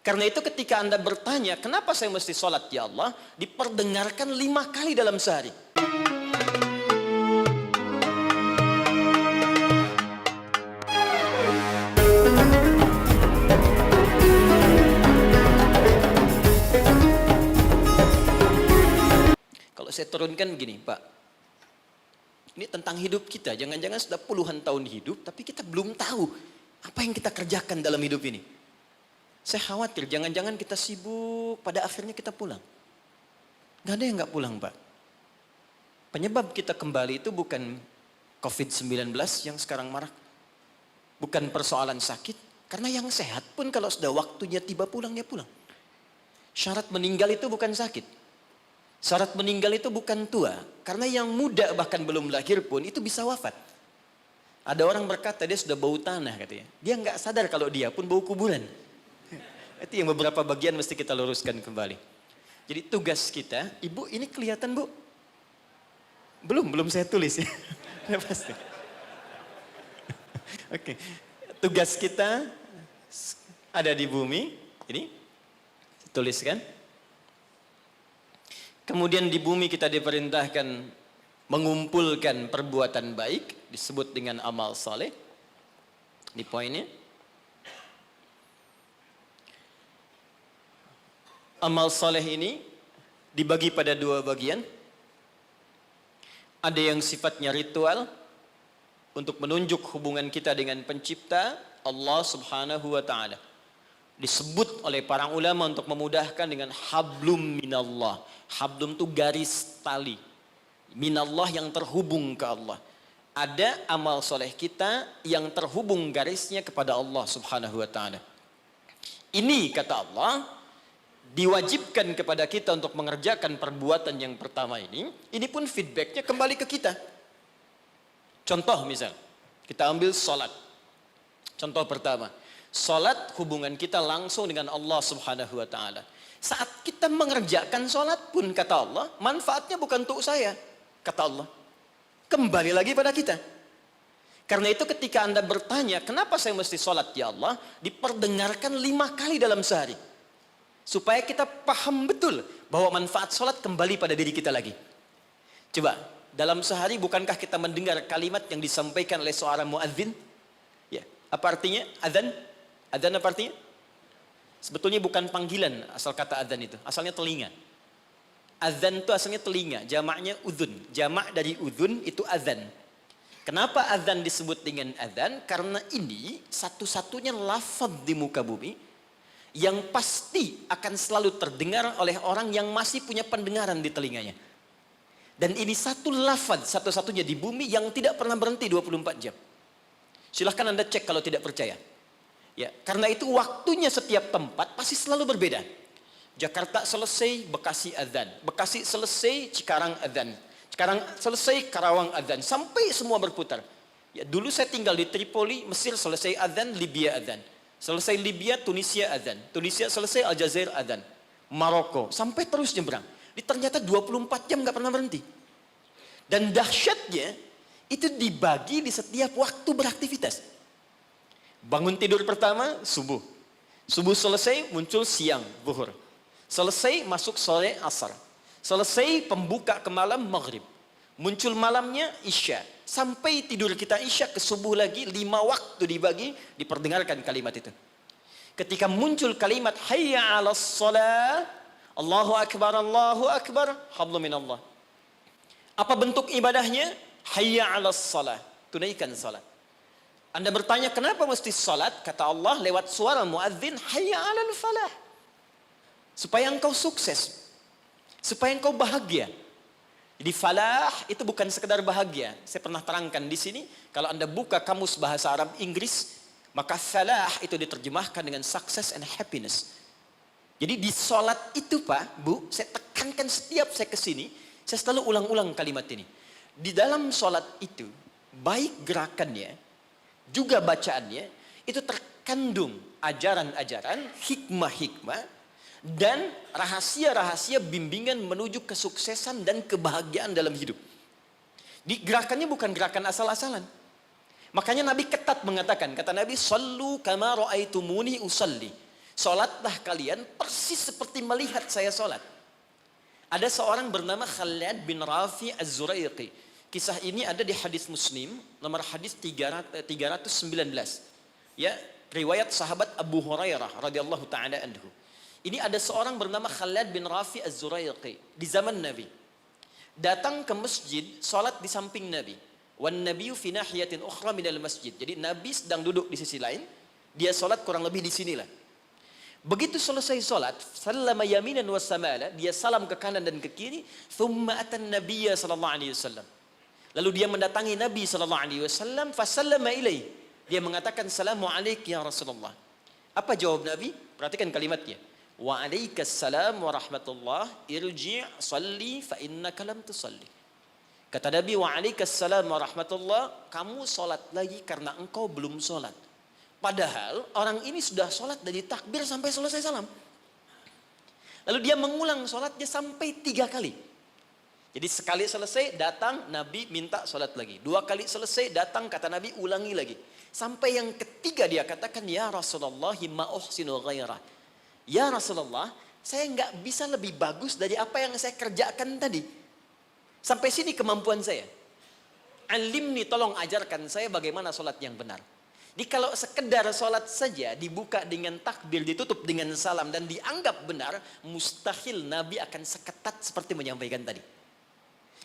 Karena itu ketika Anda bertanya, kenapa saya mesti sholat ya Allah? Diperdengarkan 5 kali dalam sehari. Kalau saya turunkan gini, Pak. Ini tentang hidup kita. Jangan-jangan sudah puluhan tahun hidup, tapi kita belum tahu apa yang kita kerjakan dalam hidup ini. Saya khawatir, jangan-jangan kita sibuk, pada akhirnya kita pulang. Gak ada yang gak pulang, Pak. Penyebab kita kembali itu bukan COVID-19 yang sekarang marak. Bukan persoalan sakit. Karena yang sehat pun kalau sudah waktunya tiba pulang, dia pulang. Syarat meninggal itu bukan sakit. Syarat meninggal itu bukan tua. Karena yang muda bahkan belum lahir pun itu bisa wafat. Ada orang berkata dia sudah bau tanah katanya. Dia nggak sadar kalau dia pun bau kuburan. Itu yang beberapa bagian mesti kita luruskan kembali. Jadi tugas kita, Ibu ini kelihatan Bu? Belum saya tulis ya. Pasti. Oke. Tugas kita ada di bumi. Ini tuliskan. Kemudian di bumi kita diperintahkan mengumpulkan perbuatan baik, disebut dengan amal saleh. Di poinnya. Amal saleh ini dibagi pada 2 bagian. Ada yang sifatnya ritual, untuk menunjuk hubungan kita dengan pencipta, Allah subhanahu wa ta'ala. Disebut oleh para ulama untuk memudahkan dengan hablum minallah. Hablum itu garis tali. Minallah yang terhubung ke Allah. Ada amal soleh kita yang terhubung garisnya kepada Allah subhanahu wa ta'ala. Ini kata Allah, diwajibkan kepada kita untuk mengerjakan perbuatan yang pertama ini pun feedbacknya kembali ke kita. Contoh misal, kita ambil sholat. Contoh pertama. Salat hubungan kita langsung dengan Allah subhanahu wa ta'ala. Saat kita mengerjakan salat pun kata Allah, manfaatnya bukan untuk saya. Kata Allah. Kembali lagi pada kita. Karena itu ketika Anda bertanya, kenapa saya mesti salat ya Allah? Diperdengarkan 5 kali dalam sehari. Supaya kita paham betul bahwa manfaat salat kembali pada diri kita lagi. Coba, dalam sehari bukankah kita mendengar kalimat yang disampaikan oleh seorang muadzin? Ya, apa artinya? Adzan? Adzan apa artinya? Sebetulnya bukan panggilan asal kata adzan itu. Asalnya telinga. Adzan itu asalnya telinga. Jamaknya udhun. Jamak dari udhun itu adzan. Kenapa adzan disebut dengan adzan? Karena ini satu-satunya lafaz di muka bumi yang pasti akan selalu terdengar oleh orang yang masih punya pendengaran di telinganya. Dan ini satu lafaz satu-satunya di bumi yang tidak pernah berhenti 24 jam. Silahkan Anda cek kalau tidak percaya. Ya, karena itu waktunya setiap tempat pasti selalu berbeda. Jakarta selesai, Bekasi adzan. Bekasi selesai, Cikarang adzan. Cikarang selesai, Karawang adzan. Sampai semua berputar. Ya, dulu saya tinggal di Tripoli, Mesir selesai adzan, Libya adzan. Selesai Libya, Tunisia adzan. Tunisia selesai, Aljazair adzan. Maroko, sampai terus nyebrang. Ternyata 24 jam nggak pernah berhenti. Dan dahsyatnya, itu dibagi di setiap waktu beraktivitas. Bangun tidur pertama, subuh. Subuh selesai, muncul siang, zuhur. Selesai, masuk sore, asar. Selesai, pembuka ke malam, maghrib. Muncul malamnya, isya. Sampai tidur kita isya ke subuh lagi, 5 waktu dibagi, diperdengarkan kalimat itu. Ketika muncul kalimat, hayya 'alas shalah, Allahu akbar, hablu minallah. Apa bentuk ibadahnya? Hayya 'alas shalah, tunaikan salat. Anda bertanya kenapa mesti salat? Kata Allah lewat suara muadzin, hayya 'alal falah. Supaya engkau sukses. Supaya engkau bahagia. Jadi falah itu bukan sekedar bahagia. Saya pernah terangkan di sini, kalau Anda buka kamus bahasa Arab Inggris, maka falah itu diterjemahkan dengan success and happiness. Jadi di salat itu Pak, Bu, saya tekankan setiap saya kesini, saya selalu ulang-ulang kalimat ini. Di dalam salat itu, baik gerakannya, juga bacaannya itu terkandung ajaran-ajaran, hikmah-hikmah dan rahasia-rahasia bimbingan menuju kesuksesan dan kebahagiaan dalam hidup. Di gerakannya bukan gerakan asal-asalan. Makanya Nabi ketat mengatakan, kata Nabi, "Shallu kama ra'aitumuni usalli." Salatlah kalian persis seperti melihat saya salat. Ada seorang bernama Khalid bin Rafi Az-Zuraiqi. Kisah ini ada di hadis Muslim, nomor hadis 319. Ya, riwayat sahabat Abu Hurairah radhiyallahu taala anhu. Ini ada seorang bernama Khalid bin Rafi Az-Zuraiqi di zaman Nabi. Datang ke masjid, salat di samping Nabi. Wan nabiyyu fi nahiyatin ukhra minal masjid. Jadi Nabi sedang duduk di sisi lain, dia salat kurang lebih di sinilah. Begitu selesai salat, sallama yaminan wa samala, dia salam ke kanan dan ke kiri, thumma atan nabiyya sallallahu alaihi wasallam. Lalu dia mendatangi Nabi sallallahu alaihi wasallam, fasallama ilaihi. Dia mengatakan, "Assalamu alayka ya Rasulullah." Apa jawab Nabi? Perhatikan kalimatnya. "Wa alaikas salam wa rahmatullah, irji' salli fa innaka lam tusalli." Kata Nabi, "Wa alaikas salam wa rahmatullah, kamu salat lagi karena engkau belum salat." Padahal orang ini sudah salat dari takbir sampai selesai salam. Lalu dia mengulang salatnya sampai 3 kali. Jadi sekali selesai datang Nabi minta salat lagi. 2 kali selesai datang kata Nabi ulangi lagi. Sampai yang ketiga dia katakan, "Ya Rasulullah ma uhsinu ghairah." Ya Rasulullah, saya nggak bisa lebih bagus dari apa yang saya kerjakan tadi. Sampai sini kemampuan saya. Alimni, tolong ajarkan saya bagaimana salat yang benar. Jadi kalau sekedar salat saja dibuka dengan takbir, ditutup dengan salam dan dianggap benar, mustahil Nabi akan seketat seperti menyampaikan tadi.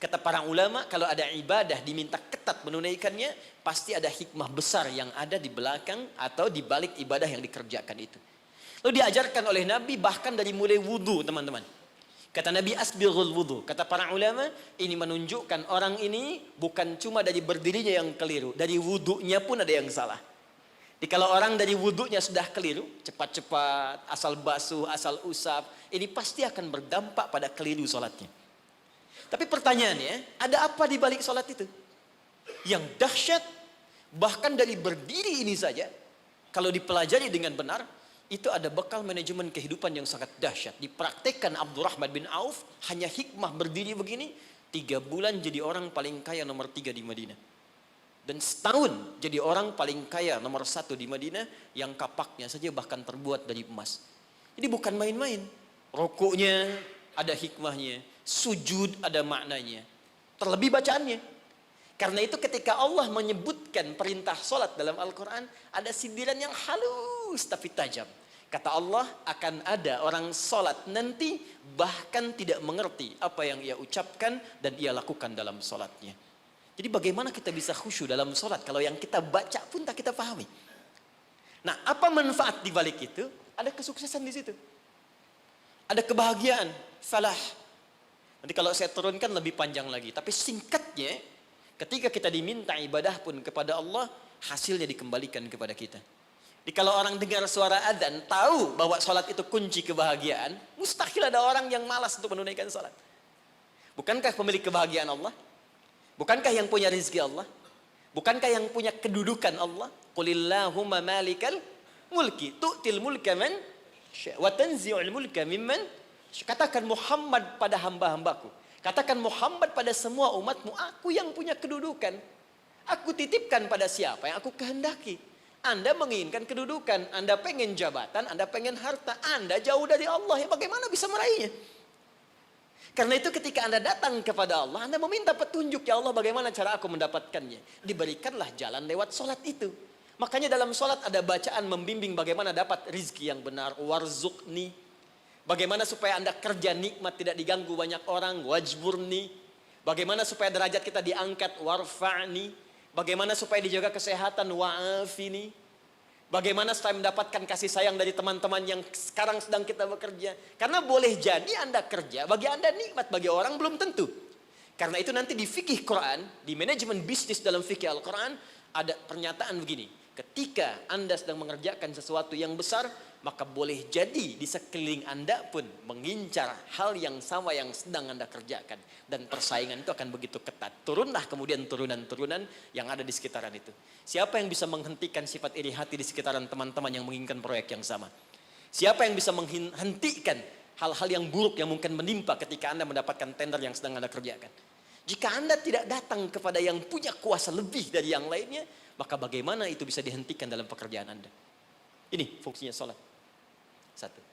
Kata para ulama, kalau ada ibadah diminta ketat menunaikannya, pasti ada hikmah besar yang ada di belakang atau di balik ibadah yang dikerjakan itu. Lalu diajarkan oleh Nabi bahkan dari mulai wudu, teman-teman. Kata Nabi, asbighul wudu. Kata para ulama, ini menunjukkan orang ini bukan cuma dari berdirinya yang keliru, dari wudunya pun ada yang salah. Jadi kalau orang dari wudunya sudah keliru, cepat-cepat, asal basuh, asal usap, ini pasti akan berdampak pada keliru sholatnya. Tapi pertanyaannya, ada apa di balik sholat itu? Yang dahsyat, bahkan dari berdiri ini saja, kalau dipelajari dengan benar, itu ada bekal manajemen kehidupan yang sangat dahsyat. Dipraktekkan Abdurrahman bin Auf, hanya hikmah berdiri begini, 3 bulan jadi orang paling kaya nomor 3 di Madinah. Dan setahun jadi orang paling kaya nomor 1 di Madinah, yang kapaknya saja bahkan terbuat dari emas. Jadi bukan main-main. Rokoknya ada hikmahnya, sujud ada maknanya, terlebih bacaannya. Karena itu ketika Allah menyebutkan perintah solat dalam Al-Quran, ada sindiran yang halus tapi tajam. Kata Allah, akan ada orang solat nanti bahkan tidak mengerti apa yang ia ucapkan dan ia lakukan dalam solatnya. Jadi bagaimana kita bisa khusyuk dalam solat kalau yang kita baca pun tak kita pahami. Nah, apa manfaat di balik itu? Ada kesuksesan di situ. Ada kebahagiaan, falah. Nanti kalau saya turunkan lebih panjang lagi. Tapi singkatnya, ketika kita diminta ibadah pun kepada Allah, hasilnya dikembalikan kepada kita. Jadi kalau orang dengar suara adzan, tahu bahwa sholat itu kunci kebahagiaan, mustahil ada orang yang malas untuk menunaikan sholat. Bukankah pemilik kebahagiaan Allah? Bukankah yang punya rizki Allah? Bukankah yang punya kedudukan Allah? Qulillahumma malikal mulki tu'til mulka man wa tanzi'ul mulka mimman. Katakan Muhammad pada hamba-hambaku. Katakan Muhammad pada semua umatmu, aku yang punya kedudukan. Aku titipkan pada siapa yang aku kehendaki. Anda menginginkan kedudukan, Anda pengen jabatan, Anda pengen harta, Anda jauh dari Allah. Ya bagaimana bisa meraihnya? Karena itu ketika Anda datang kepada Allah, Anda meminta petunjuk, ya Allah bagaimana cara aku mendapatkannya. Diberikanlah jalan lewat sholat itu. Makanya dalam sholat ada bacaan membimbing bagaimana dapat rizki yang benar. Warzuqni. Bagaimana supaya Anda kerja nikmat tidak diganggu banyak orang. Wajburni. Bagaimana supaya derajat kita diangkat. Warfa'ni. Bagaimana supaya dijaga kesehatan. Wa'afini. Bagaimana supaya mendapatkan kasih sayang dari teman-teman yang sekarang sedang kita bekerja. Karena boleh jadi Anda kerja, bagi Anda nikmat, bagi orang belum tentu. Karena itu nanti di fikih Quran, di manajemen bisnis dalam fikih Al-Quran, ada pernyataan begini. Ketika Anda sedang mengerjakan sesuatu yang besar, maka boleh jadi di sekeliling Anda pun mengincar hal yang sama yang sedang Anda kerjakan. Dan persaingan itu akan begitu ketat. Turunlah kemudian turunan-turunan yang ada di sekitaran itu. Siapa yang bisa menghentikan sifat iri hati di sekitaran teman-teman yang menginginkan proyek yang sama? Siapa yang bisa menghentikan hal-hal yang buruk yang mungkin menimpa ketika Anda mendapatkan tender yang sedang Anda kerjakan? Jika Anda tidak datang kepada yang punya kuasa lebih dari yang lainnya, maka bagaimana itu bisa dihentikan dalam pekerjaan Anda? Ini fungsinya sholat. Satu.